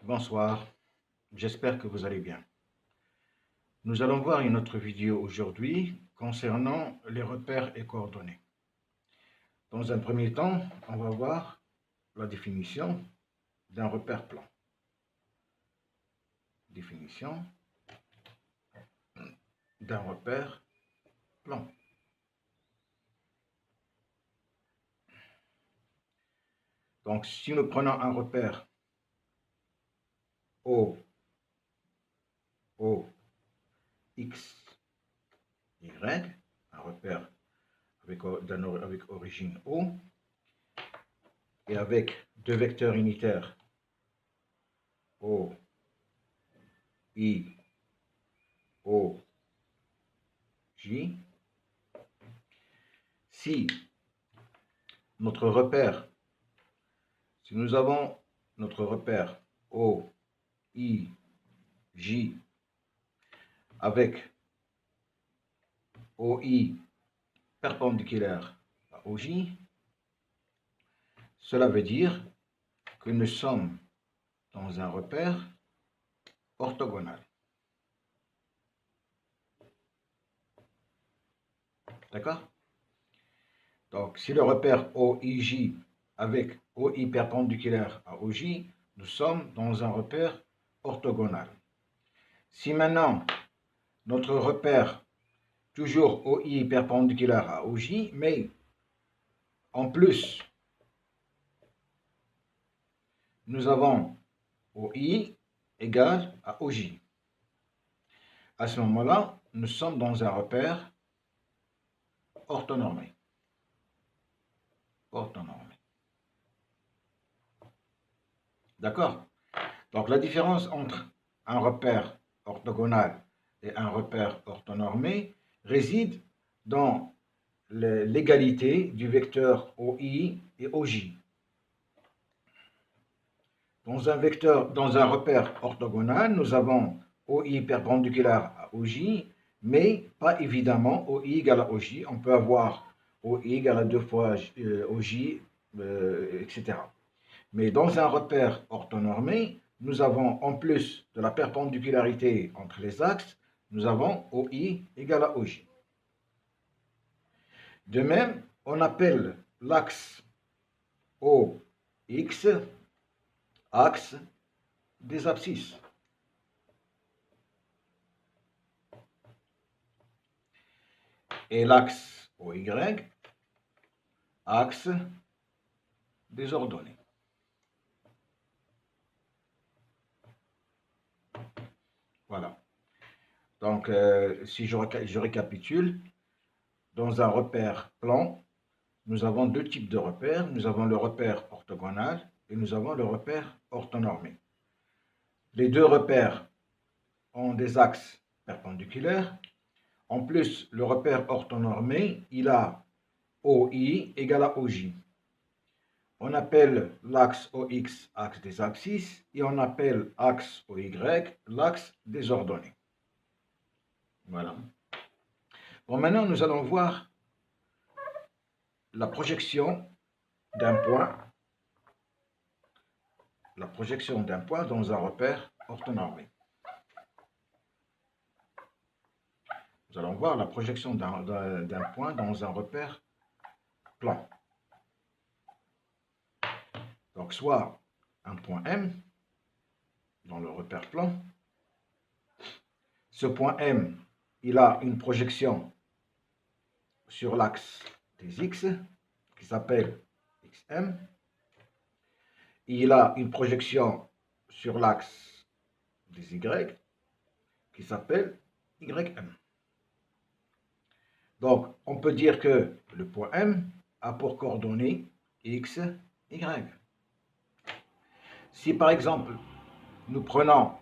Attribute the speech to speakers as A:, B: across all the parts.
A: Bonsoir, j'espère que vous allez bien. Nous allons voir une autre vidéo aujourd'hui concernant les repères et coordonnées. Dans un premier temps, on va voir la définition d'un repère plan. Définition d'un repère plan. Donc, si nous prenons un repère O, X, Y, un repère avec origine O, et avec deux vecteurs unitaires O, I, O, J, si nous avons notre repère O, I, J avec OI perpendiculaire à OJ, cela veut dire que nous sommes dans un repère orthogonal. D'accord? Donc, si le repère OIJ avec OI perpendiculaire à OJ, nous sommes dans un repère orthogonal. Si maintenant, notre repère, toujours OI perpendiculaire à OJ, mais en plus, nous avons OI égale à OJ. À ce moment-là, nous sommes dans un repère orthonormé. D'accord? Donc la différence entre un repère orthogonal et un repère orthonormé réside dans l'égalité du vecteur OI et OJ. Dans un repère orthogonal, nous avons OI perpendiculaire à OJ, mais pas évidemment OI égale à OJ. On peut avoir OI égale à 2 fois OJ, etc. Mais dans un repère orthonormé, nous avons, en plus de la perpendicularité entre les axes, nous avons OI égale à OJ. De même, on appelle l'axe OX axe des abscisses. Et l'axe OY axe des ordonnées. Voilà. Donc, si je récapitule, dans un repère plan, nous avons deux types de repères. Nous avons le repère orthogonal et nous avons le repère orthonormé. Les deux repères ont des axes perpendiculaires. En plus, le repère orthonormé, il a OI égale à OJ. On appelle l'axe OX axe des abscisses et on appelle axe OY l'axe des ordonnées. Voilà. Bon, maintenant, nous allons voir la projection d'un point dans un repère orthonormé. Nous allons voir la projection d'un point dans un repère plan. Donc, soit un point M dans le repère plan. Ce point M, il a une projection sur l'axe des X qui s'appelle XM. Il a une projection sur l'axe des Y qui s'appelle YM. Donc, on peut dire que le point M a pour coordonnées X, Y. Si par exemple, nous prenons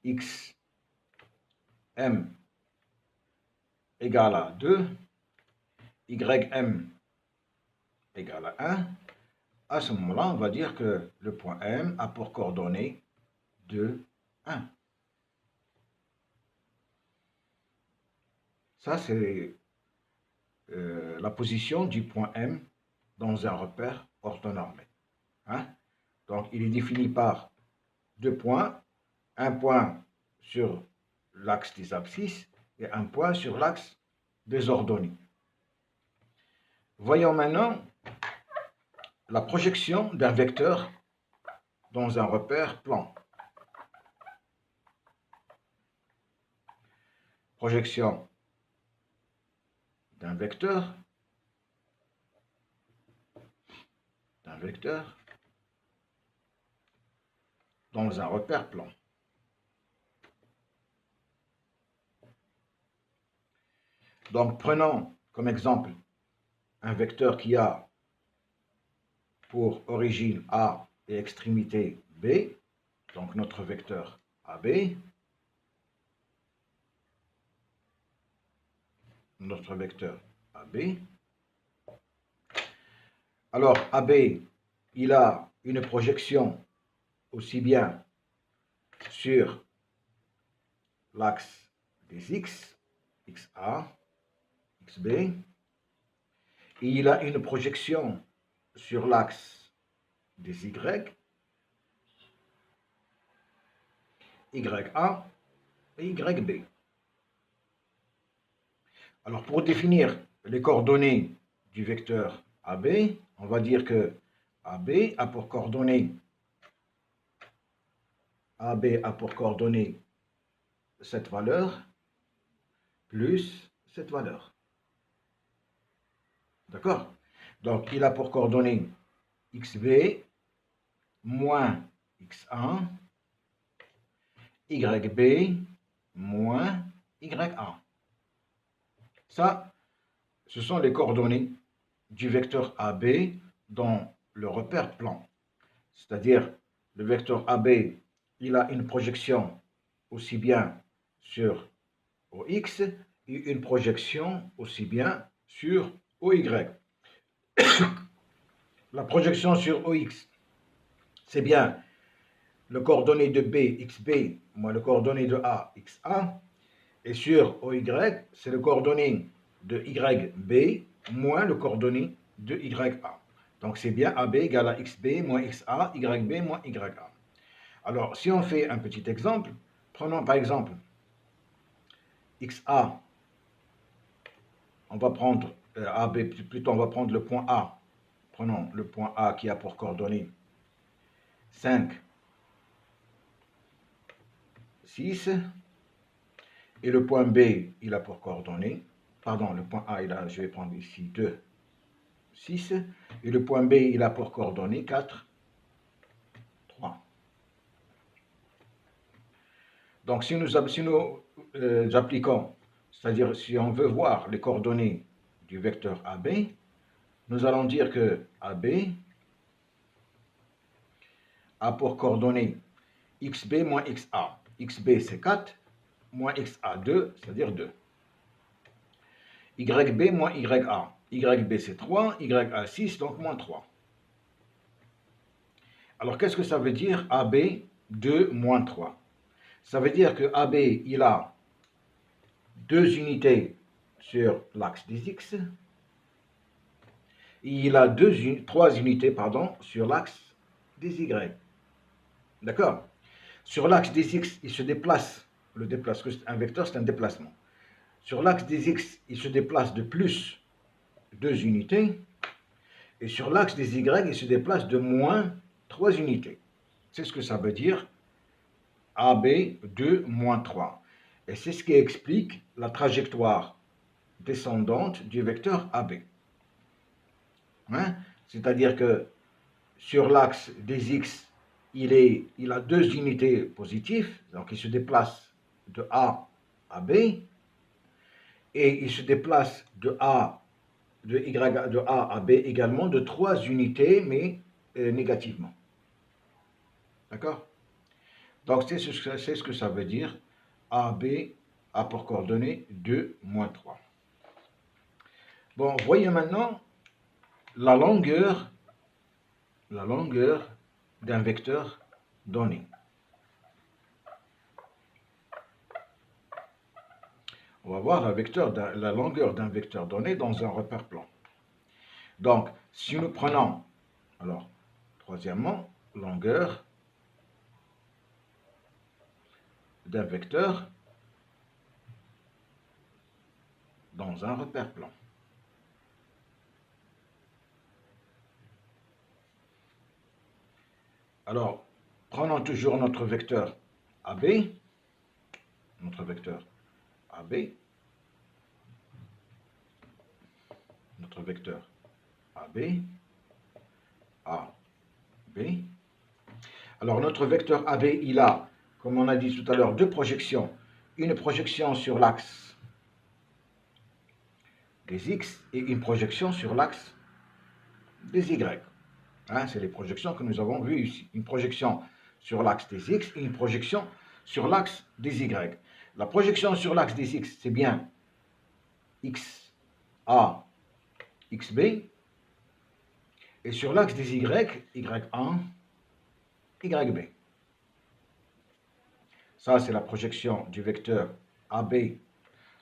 A: X, M égale à 2, YM égale à 1, à ce moment-là, on va dire que le point M a pour coordonnées 2, 1. Ça, c'est la position du point M dans un repère orthonormé. Hein? Donc, il est défini par deux points, un point sur l'axe des abscisses et un point sur l'axe des ordonnées. Voyons maintenant la projection d'un vecteur dans un repère plan. Projection d'un vecteur dans un repère plan. Donc, prenons comme exemple un vecteur qui a pour origine A et extrémité B, donc notre vecteur AB, Alors, AB, il a une projection aussi bien sur l'axe des X, XA, XB, et il a une projection sur l'axe des Y, YA et YB. Alors, pour définir les coordonnées du vecteur AB, on va dire que AB a pour coordonnées cette valeur plus cette valeur. D'accord? Donc, il a pour coordonnées XB moins X1, YB moins YA. Ça, ce sont les coordonnées du vecteur AB dans le repère plan. C'est-à-dire, le vecteur AB, il a une projection aussi bien sur OX et une projection aussi bien sur OY. La projection sur OX, c'est bien le coordonné de B, XB, moins le coordonné de A, XA. Et sur OY, c'est le coordonné de YB moins le coordonné de YA. Donc c'est bien AB égale à XB moins XA, YB moins YA. Alors, si on fait un petit exemple, prenons par exemple XA, on va prendre AB, plutôt on va prendre le point A. Prenons le point A qui a pour coordonnées 5, 6, et le point B, il a pour coordonnées, pardon, le point A, je vais prendre ici 2, 6, et le point B, il a pour coordonnées 4, 3. Donc, si nous appliquons, c'est-à-dire si on veut voir les coordonnées du vecteur AB, nous allons dire que AB a pour coordonnées XB moins XA. XB, c'est 4, moins XA, 2, c'est-à-dire 2. YB moins YA. YB, c'est 3, YA, 6, donc moins 3. Alors, qu'est-ce que ça veut dire AB 2 moins 3? Ça veut dire que AB, il a 2 unités sur l'axe des X, et il a 3 unités sur l'axe des Y. D'accord? Sur l'axe des X, il se déplace, un vecteur, c'est un déplacement. Sur l'axe des X, il se déplace de plus 2 unités, et sur l'axe des Y, il se déplace de moins 3 unités. C'est ce que ça veut dire AB 2 moins 3. Et c'est ce qui explique la trajectoire descendante du vecteur AB. Hein? C'est-à-dire que sur l'axe des X, il a 2 unités positives, donc il se déplace de A à B, et il se déplace de A à B également de 3 unités, mais négativement. D'accord? Donc, c'est ce que ça veut dire. AB a pour coordonnées 2, moins 3. Bon, voyez maintenant la longueur d'un vecteur donné. On va voir la longueur d'un vecteur donné dans un repère plan. Donc, si nous prenons, alors, Troisièmement, longueur d'un vecteur dans un repère plan. Alors, prenons toujours notre vecteur AB, notre vecteur AB, notre vecteur AB, AB. Alors, notre vecteur AB, il a, comme on a dit tout à l'heure, deux projections. Une projection sur l'axe des X et une projection sur l'axe des Y. Hein, c'est les projections que nous avons vues ici. Une projection sur l'axe des X et une projection sur l'axe des Y. La projection sur l'axe des X, c'est bien XA, XB. Et sur l'axe des Y, Y1, YB. Ça, c'est la projection du vecteur AB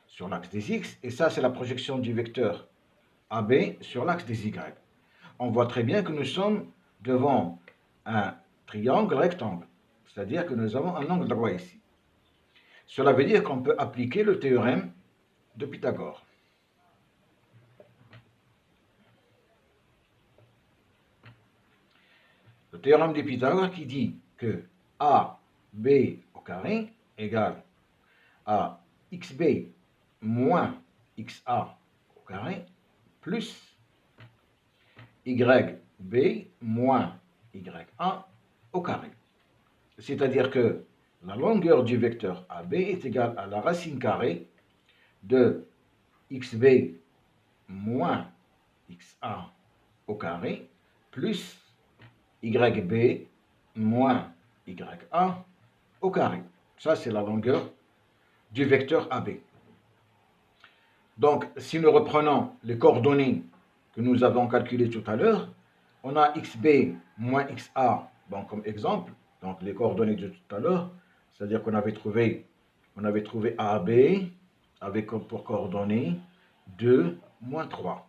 A: sur l'axe des X. Et ça, c'est la projection du vecteur AB sur l'axe des Y. On voit très bien que nous sommes devant un triangle rectangle. C'est-à-dire que nous avons un angle droit ici. Cela veut dire qu'on peut appliquer le théorème de Pythagore. Le théorème de Pythagore qui dit que AB au carré égale à XB moins XA au carré plus YB moins YA au carré. C'est-à-dire que la longueur du vecteur AB est égale à la racine carrée de XB moins XA au carré plus YB moins YA au carré. Ça, c'est la longueur du vecteur AB. Donc, si nous reprenons les coordonnées que nous avons calculées tout à l'heure, on a XB moins XA, bon, comme exemple, donc les coordonnées de tout à l'heure, c'est-à-dire qu'on avait trouvé AB avec pour coordonnées 2, moins 3.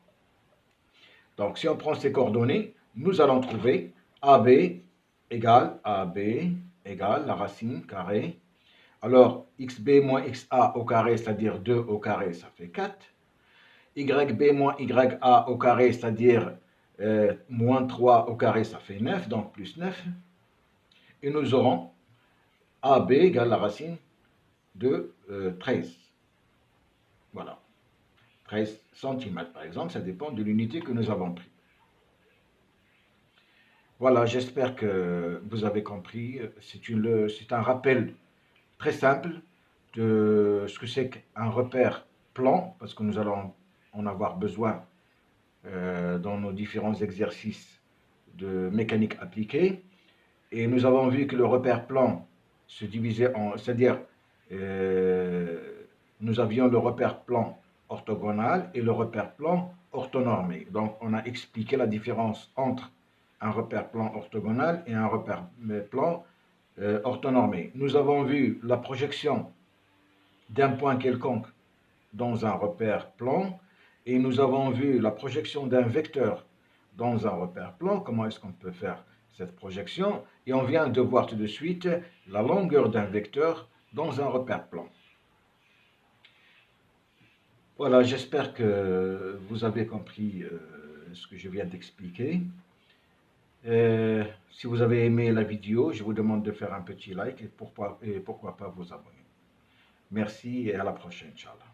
A: Donc, si on prend ces coordonnées, nous allons trouver AB égale la racine carrée. Alors, XB moins XA au carré, c'est-à-dire 2 au carré, ça fait 4. YB moins YA au carré, c'est-à-dire moins 3 au carré, ça fait 9, donc plus 9. Et nous aurons AB égale la racine de 13. Voilà. 13 cm, par exemple, ça dépend de l'unité que nous avons pris. Voilà, j'espère que vous avez compris. C'est un rappel très simple de ce que c'est qu'un repère plan, parce que nous allons en avoir besoin dans nos différents exercices de mécanique appliquée. Et nous avons vu que le repère plan se divisait en... C'est-à-dire, nous avions le repère plan orthogonal et le repère plan orthonormé. Donc, on a expliqué la différence entre un repère plan orthogonal et un repère plan orthonormé. Nous avons vu la projection d'un point quelconque dans un repère plan et nous avons vu la projection d'un vecteur dans un repère plan. Comment est-ce qu'on peut faire cette projection? Et on vient de voir tout de suite la longueur d'un vecteur dans un repère plan. Voilà, j'espère que vous avez compris ce que je viens d'expliquer. Si vous avez aimé la vidéo, je vous demande de faire un petit like et pourquoi pas vous abonner. Merci et à la prochaine, Inch'Allah.